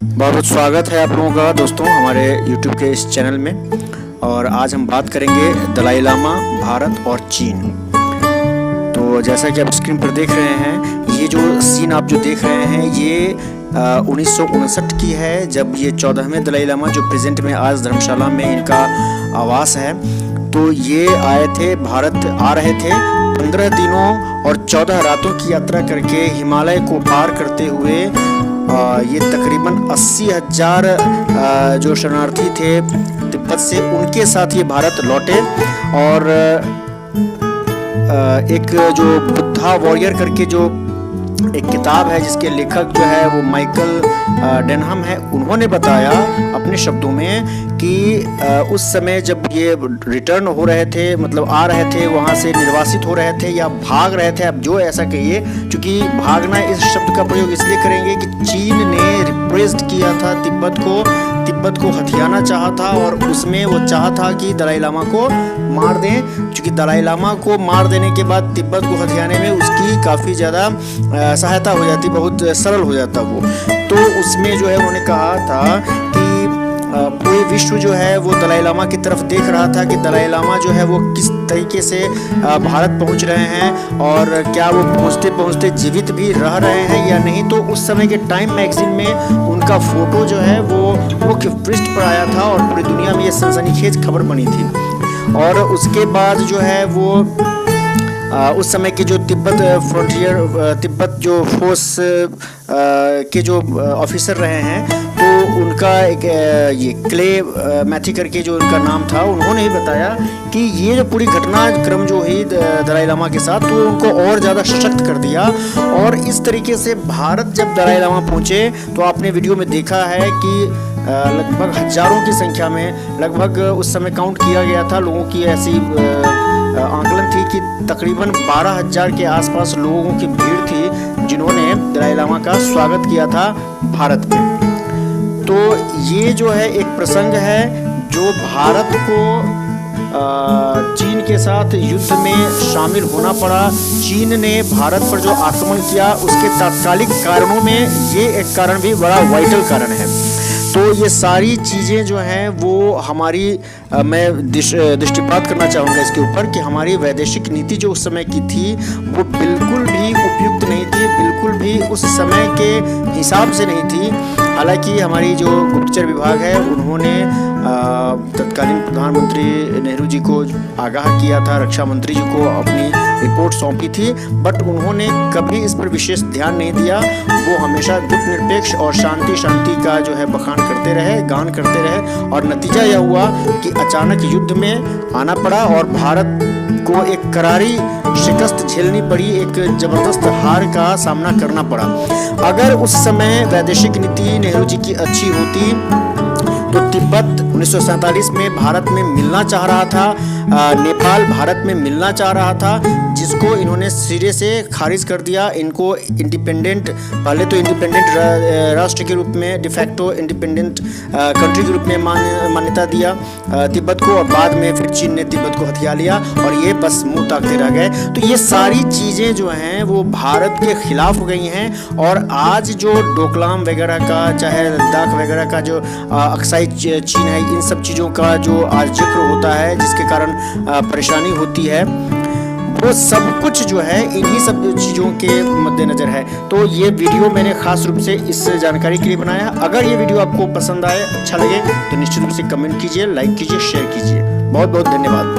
बहुत बहुत स्वागत है आप लोगों का दोस्तों हमारे YouTube के इस चैनल में। और आज हम बात करेंगे दलाई लामा, भारत और चीन। तो जैसा कि आप स्क्रीन पर देख रहे हैं, ये जो सीन आप जो देख रहे हैं ये 1959 की है, जब ये 14वें दलाई लामा जो प्रेजेंट में आज धर्मशाला में इनका आवास है, तो ये आए थे, भारत आ रहे थे 15 दिनों और 14 रातों की यात्रा करके हिमालय को पार करते हुए। ये तकरीबन 80,000 जो शरणार्थी थे तिब्बत से, उनके साथ ये भारत लौटे। और एक जो बुद्धा वॉरियर करके जो एक किताब है जिसके लेखक जो है वो माइकल डेनहम है, उन्होंने बताया अपने शब्दों में कि उस समय जब ये रिटर्न हो रहे थे, मतलब आ रहे थे वहाँ से, निर्वासित हो रहे थे या भाग रहे थे, अब जो ऐसा कहिए, क्योंकि भागना इस शब्द का प्रयोग इसलिए करेंगे कि चीन ने रिप्रेस्ड किया था तिब्बत को हथियाना चाहा था, और उसमें वो चाहा था कि दलाई लामा को मार दें, क्योंकि दलाई लामा को मार देने के बाद तिब्बत को हथियाने में उसकी काफ़ी ज़्यादा सहायता हो जाती, बहुत सरल हो जाता वो। तो उसमें जो है उन्होंने कहा था कि पूरे विश्व जो है वो दलाई लामा की तरफ देख रहा था कि दलाई लामा जो है वो किस तरीके से भारत पहुंच रहे हैं, और क्या वो पहुंचते पहुंचते जीवित भी रह रहे हैं या नहीं। तो उस समय के टाइम मैगजीन में उनका फोटो जो है वो मुख्य पृष्ठ पर आया था और पूरी दुनिया में ये सनसनीखेज खबर बनी थी। और उसके बाद जो है वो उस समय के जो तिब्बत जो फोर्स के जो ऑफिसर रहे हैं, तो उनका एक ये क्ले मैथी करके जो उनका नाम था, उन्होंने भी बताया कि ये जो पूरी घटनाक्रम जो हुई दलाई लामा के साथ, तो उनको और ज़्यादा सशक्त कर दिया। और इस तरीके से भारत जब दलाई लामा पहुँचे, तो आपने वीडियो में देखा है कि लगभग हजारों की संख्या में, लगभग उस समय काउंट किया गया था लोगों की, ऐसी आंकलन थी कि तकरीबन 12,000 के आसपास लोगों की भीड़ थी जिन्होंने दलाई लामा का स्वागत किया था भारत में। तो ये जो है एक प्रसंग है जो भारत को चीन के साथ युद्ध में शामिल होना पड़ा। चीन ने भारत पर जो आक्रमण किया उसके तात्कालिक कारणों में ये एक कारण भी बड़ा वाइटल कारण है। तो ये सारी चीज़ें जो हैं वो हमारी मैं दृष्टिपात करना चाहूँगा इसके ऊपर कि हमारी वैदेशिक नीति जो उस समय की थी वो बिल्कुल भी उपयुक्त नहीं थी, बिल्कुल भी उस समय के हिसाब से नहीं थी। हालांकि हमारी जो गुप्तचर विभाग है उन्होंने तत्कालीन प्रधानमंत्री नेहरू जी को आगाह किया था, रक्षा मंत्री जी को अपनी रिपोर्ट सौंपी थी, बट उन्होंने कभी इस पर विशेष ध्यान नहीं दिया। वो हमेशा गुप्त निरपेक्ष और शांति का जो है बखान करते रहे, गान करते रहे, और नतीजा यह हुआ कि अचानक युद्ध में आना पड़ा और भारत को एक करारी शिकस्त झेलनी पड़ी, एक जबरदस्त हार का सामना करना पड़ा। अगर उस समय वैदेशिक नीति नेहरू जी की अच्छी होती तो तिब्बत 1947 में भारत में मिलना चाह रहा था, नेपाल भारत में मिलना चाह रहा था, जिसको इन्होंने सिरे से खारिज कर दिया। इनको इंडिपेंडेंट, पहले तो इंडिपेंडेंट राष्ट्र के रूप में, डिफैक्टो इंडिपेंडेंट कंट्री के रूप में मान्यता दिया तिब्बत को, और बाद में फिर चीन ने तिब्बत को हथिया लिया और ये बस मुंह ताकते रह गए। तो ये सारी चीज़ें जो हैं वो भारत के खिलाफ हो गई हैं। और आज जो डोकलाम वगैरह का, चाहे लद्दाख वगैरह का जो अक्साई चीन है, इन सब चीज़ों का जो आज जिक्र होता है जिसके कारण परेशानी होती है, वो सब कुछ जो है इन्हीं सब चीज़ों के मद्देनज़र है। तो ये वीडियो मैंने खास रूप से इस जानकारी के लिए बनाया। अगर ये वीडियो आपको पसंद आए, अच्छा लगे, तो निश्चित रूप से कमेंट कीजिए, लाइक कीजिए, शेयर कीजिए। बहुत बहुत धन्यवाद।